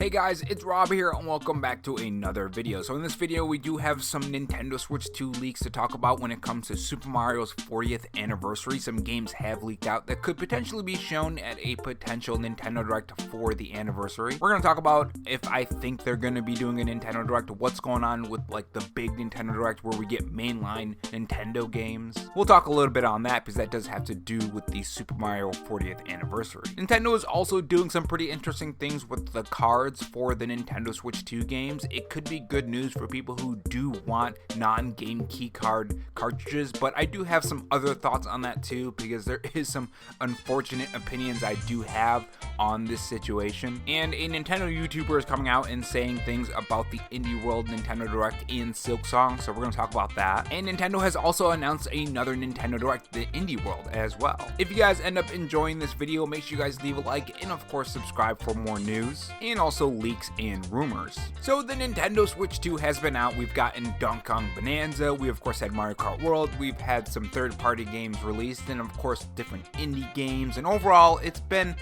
Hey guys, it's Rob here and welcome back to another video. So in this video we do have some Nintendo Switch 2 leaks to talk about when it comes to Super Mario's 40th anniversary. Some games have leaked out that could potentially be shown at a potential Nintendo Direct for the anniversary. We're going to talk about if I think they're going to be doing a Nintendo Direct, what's going on with like the big Nintendo Direct where we get mainline Nintendo games. We'll talk a little bit on that because that does have to do with the Super Mario 40th anniversary. Nintendo is also doing some pretty interesting things with the cards for the Nintendo Switch 2 games. It could be good news for people who do want non-game key card cartridges, but I do have some other thoughts on that too, because there is some unfortunate opinions I do have on this situation. And a Nintendo YouTuber is coming out and saying things about the Indie World Nintendo Direct in Silksong, so we're going to talk about that. And Nintendo has also announced another Nintendo Direct, the Indie World, as well. If you guys end up enjoying this video, make sure you guys leave a like and of course subscribe for more news and also leaks and rumors. So the Nintendo Switch 2 has been out. We've gotten Donkey Kong Bonanza, we of course had Mario Kart World, we've had some third-party games released, and of course different indie games, and overall it's been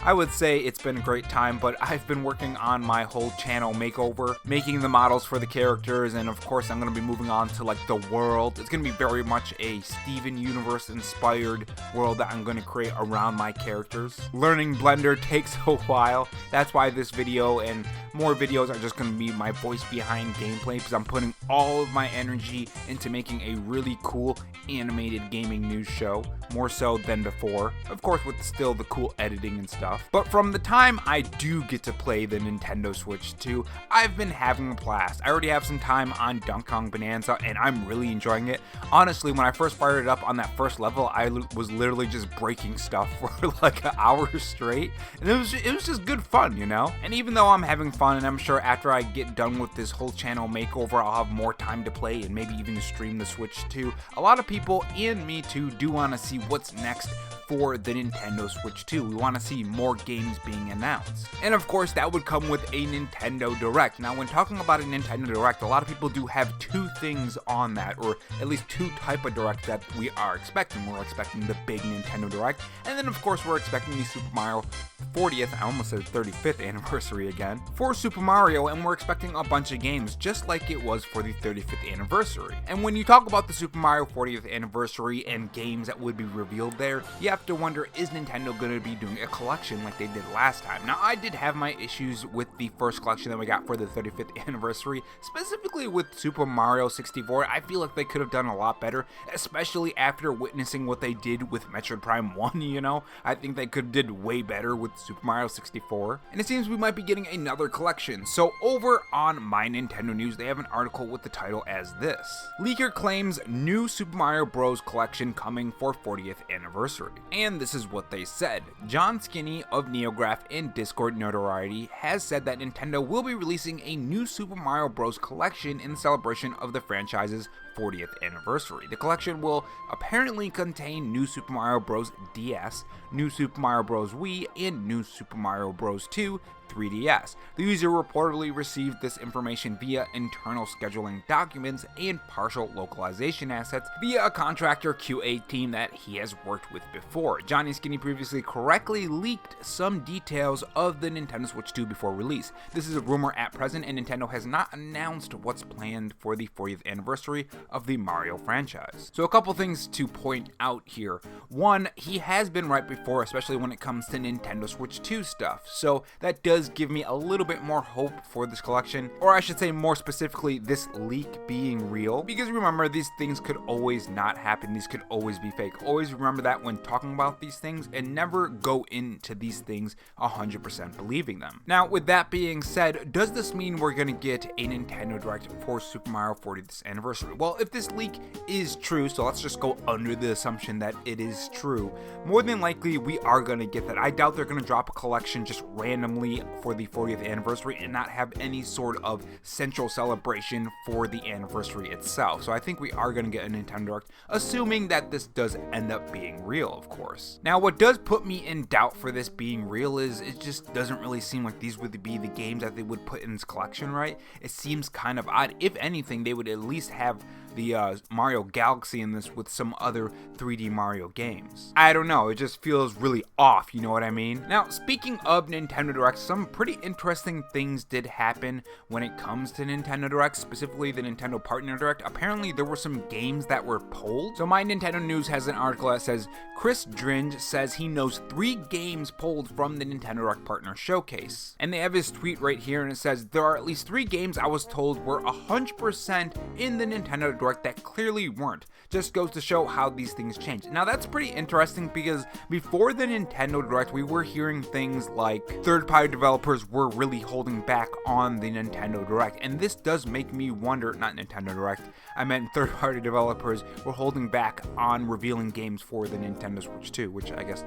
I would say it's been a great time, but I've been working on my whole channel makeover, making the models for the characters, and of course I'm going to be moving on to like the world. It's going to be very much a Steven Universe inspired world that I'm going to create around my characters. Learning Blender takes a while. That's why this video and more videos are just going to be my voice behind gameplay, because I'm putting all of my energy into making a really cool animated gaming news show, more so than before, of course with still the cool editing and stuff. But from the time I do get to play the Nintendo Switch 2, I've been having a blast. I already have some time on Donkey Kong Bonanza and I'm really enjoying it. Honestly, when I first fired it up on that first level, I was literally just breaking stuff for like an hour straight, and it was just good fun, you know? And even though I'm having fun, and I'm sure after I get done with this whole channel makeover, I'll have more time to play and maybe even stream the Switch 2, a lot of people and me too do want to see what's next for the Nintendo Switch 2. We want to see more games being announced. And of course, that would come with a Nintendo Direct. Now, when talking about a Nintendo Direct, a lot of people do have two things on that, or at least two type of Direct that we are expecting. We're expecting the big Nintendo Direct, and then of course we're expecting the Super Mario 40th, I almost said 35th anniversary again, for Super Mario, and we're expecting a bunch of games just like it was for the 35th anniversary. And when you talk about the Super Mario 40th anniversary and games that would be revealed there, you have to wonder, is Nintendo going to be doing a collection like they did last time? Now, I did have my issues with the first collection that we got for the 35th anniversary, specifically with Super Mario 64. I feel like they could have done a lot better, especially after witnessing what they did with Metroid Prime 1, you know? I think they could have did way better with Super Mario 64, and it seems we might be getting another collection. So over on My Nintendo News, they have an article with the title as this: Leaker claims new Super Mario Bros. Collection coming for 40th anniversary. And this is what they said. John Skinny of Neograph and Discord Notoriety has said that Nintendo will be releasing a new Super Mario Bros. Collection in celebration of the franchise's 40th anniversary. The collection will apparently contain new Super Mario Bros. DS, new Super Mario Bros. Wii, and new Super Mario Bros. 2 3DS. The user reportedly received this information via internal scheduling documents and partial localization assets via a contractor QA team that he has worked with before. Johnny Skinny previously correctly leaked some details of the Nintendo Switch 2 before release. This is a rumor at present, and Nintendo has not announced what's planned for the 40th anniversary of the Mario franchise. So a couple things to point out here. One, he has been right before, especially when it comes to Nintendo Switch 2 stuff, so that does give me a little bit more hope for this collection, or I should say more specifically this leak being real, because remember, these things could always not happen, these could always be fake. Always remember that when talking about these things, and never go into these things 100% believing them. Now, with that being said, does this mean we're gonna get a Nintendo Direct for Super Mario 40th anniversary? Well, if this leak is true, so let's just go under the assumption that it is true, more than likely we are gonna get that. I doubt they're gonna drop a collection just randomly for the 40th anniversary and not have any sort of central celebration for the anniversary itself. So I think we are going to get a Nintendo Direct, assuming that this does end up being real, of course. Now, what does put me in doubt for this being real is it just doesn't really seem like these would be the games that they would put in this collection, right? It seems kind of odd. If anything, they would at least have the Mario Galaxy in this with some other 3D Mario games. I don't know, it just feels really off, you know what I mean? Now, speaking of Nintendo Directs, some pretty interesting things did happen when it comes to Nintendo Direct, specifically the Nintendo Partner Direct. Apparently, there were some games that were pulled. So My Nintendo News has an article that says, Chris Dringe says he knows 3 games pulled from the Nintendo Direct Partner Showcase. And they have his tweet right here, and it says, there are at least 3 games I was told were 100% in the Nintendo Direct that clearly weren't. Just goes to show how these things change. Now that's pretty interesting because before the Nintendo Direct, we were hearing things like third-party developers were really holding back on the Nintendo Direct. And this does make me wonder, not Nintendo Direct, I meant third-party developers were holding back on revealing games for the Nintendo Switch 2, which I guess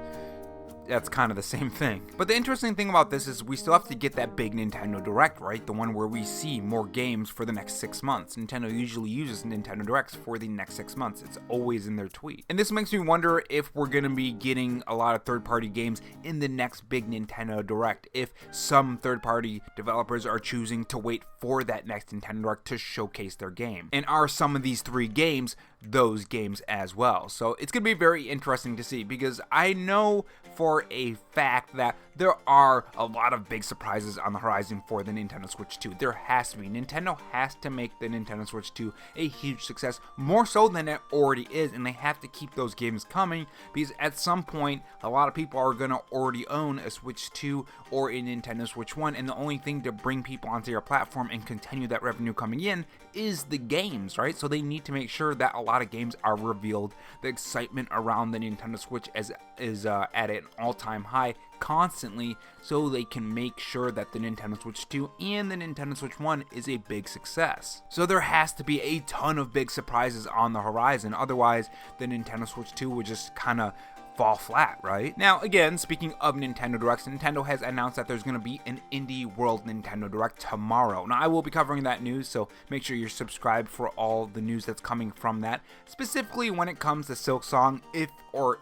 that's kind of the same thing. But the interesting thing about this is we still have to get that big Nintendo Direct, right? The one where we see more games for the next 6 months. Nintendo usually uses Nintendo Directs for the next 6 months. It's always in their tweet. And this makes me wonder if we're going to be getting a lot of third-party games in the next big Nintendo Direct, if some third-party developers are choosing to wait for that next Nintendo Direct to showcase their game. And are some of these 3 games those games as well? So it's going to be very interesting to see, because I know for a fact that there are a lot of big surprises on the horizon for the Nintendo Switch 2. There has to be. Nintendo has to make the Nintendo Switch 2 a huge success, more so than it already is, and they have to keep those games coming, because at some point a lot of people are going to already own a Switch 2 or a Nintendo Switch 1, and the only thing to bring people onto your platform and continue that revenue coming in is the games, right? So they need to make sure that a lot of games are revealed. The excitement around the Nintendo Switch is at an all-time high constantly, so they can make sure that the Nintendo Switch 2 and the Nintendo Switch 1 is a big success. So there has to be a ton of big surprises on the horizon, otherwise the Nintendo Switch 2 would just kind of fall flat, right? Now, again, speaking of Nintendo Directs, Nintendo has announced that there's going to be an Indie World Nintendo Direct tomorrow. Now, I will be covering that news, so make sure you're subscribed for all the news that's coming from that, specifically when it comes to Silksong.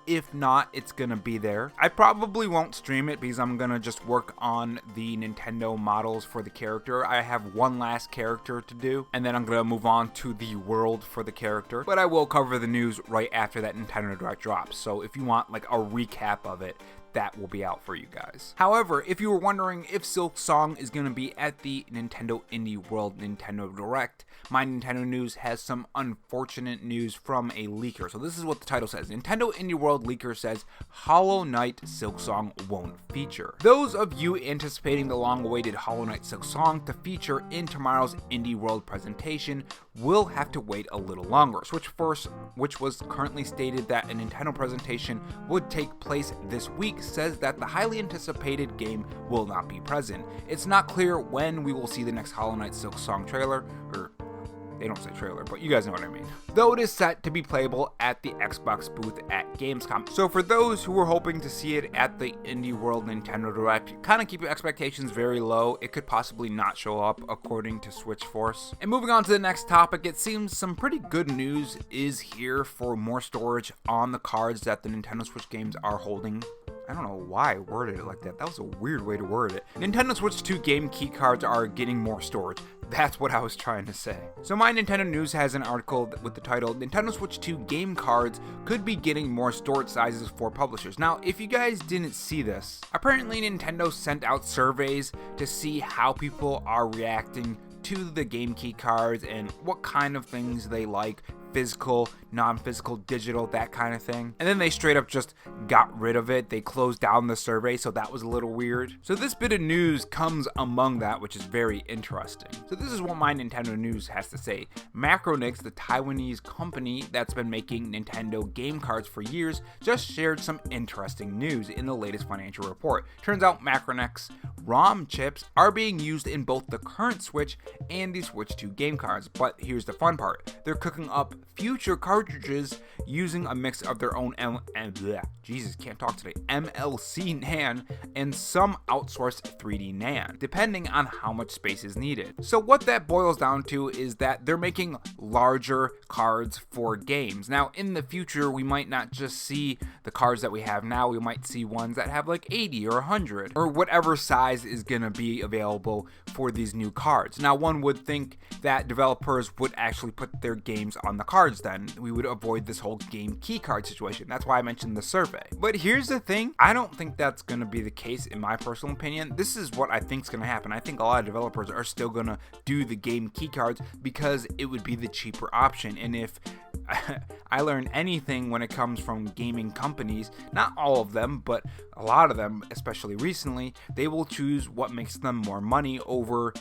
If not, it's going to be there. I probably won't stream it because I'm going to just work on the Nintendo models for the character. I have one last character to do, and then I'm going to move on to the world for the character. But I will cover the news right after that Nintendo Direct drops, so if you want like a recap of it, that will be out for you guys. However, if you were wondering if Silksong is going to be at the Nintendo Indie World Nintendo Direct, My Nintendo News has some unfortunate news from a leaker. So this is what the title says. Nintendo Indie World leaker says Hollow Knight Silksong won't feature. Those of you anticipating the long-awaited Hollow Knight Silksong to feature in tomorrow's Indie World presentation will have to wait a little longer. Switchverse, which was currently stated that a Nintendo presentation would take place this week, says that the highly anticipated game will not be present. It's not clear when we will see the next Hollow Knight Silksong trailer, or they don't say trailer, but you guys know what I mean. Though it is set to be playable at the Xbox booth at Gamescom. So for those who were hoping to see it at the Indie World Nintendo Direct, kind of keep your expectations very low. It could possibly not show up according to Switchforce. And moving on to the next topic, it seems some pretty good news is here for more storage on the cards that the Nintendo Switch games are holding. I don't know why I worded it like that. That was a weird way to word it. Nintendo Switch 2 game key cards are getting more storage. That's what I was trying to say. So My Nintendo News has an article with the title, Nintendo Switch 2 game cards could be getting more storage sizes for publishers. Now, if you guys didn't see this, apparently Nintendo sent out surveys to see how people are reacting to the game key cards and what kind of things they like. Physical, non-physical, digital, that kind of thing. And then they straight up just got rid of it. They closed down the survey, so that was a little weird. So this bit of news comes among that, which is very interesting. So this is what My Nintendo News has to say. Macronix, the Taiwanese company that's been making Nintendo game cards for years, just shared some interesting news in the latest financial report. Turns out Macronix ROM chips are being used in both the current Switch and the Switch 2 game cards. But here's the fun part. They're cooking up future cartridges using a mix of their own MLC NAND and some outsourced 3D NAND, depending on how much space is needed. So what that boils down to is that they're making larger cards for games. Now, in the future, we might not just see the cards that we have now, we might see ones that have like 80 or 100, or whatever size is gonna be available for these new cards. Now, one would think that developers would actually put their games on the cards then. We would avoid this whole game key card situation. That's why I mentioned the survey. But here's the thing, I don't think that's going to be the case in my personal opinion. This is what I think is going to happen. I think a lot of developers are still going to do the game key cards because it would be the cheaper option. And if I learned anything when it comes from gaming companies, not all of them, but a lot of them, especially recently, they will choose what makes them more money over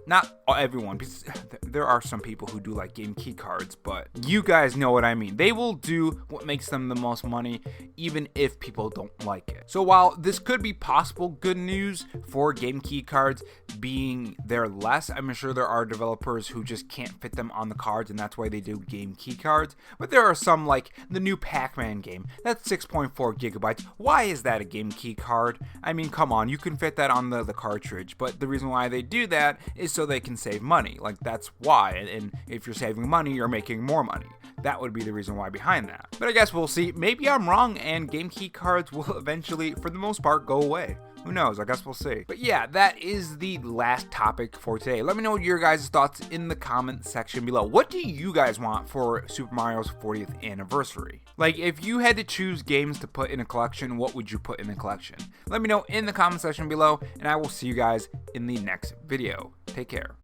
not everyone, because there are some people who do like game key cards, but you guys know what I mean. They will do what makes them the most money, even if people don't like it. So while this could be possible good news for game key cards being there less, I'm sure there are developers who just can't fit them on the cards, and that's why they do game key cards. But there are some, like the new Pac-Man game, that's 6.4 gigabytes. Why is that a game key card? I mean, come on, you can fit that on the cartridge, but the reason why they do that is so they can save money. Like, that's why. And if you're saving money, you're making more money. That would be the reason why behind that. But I guess we'll see. Maybe I'm wrong and game key cards will eventually, for the most part, go away. Who knows? I guess we'll see. But yeah, that is the last topic for today. Let me know your guys' thoughts in the comment section below. What do you guys want for Super Mario's 40th anniversary? Like, if you had to choose games to put in a collection, what would you put in the collection? Let me know in the comment section below, and I will see you guys in the next video. Take care.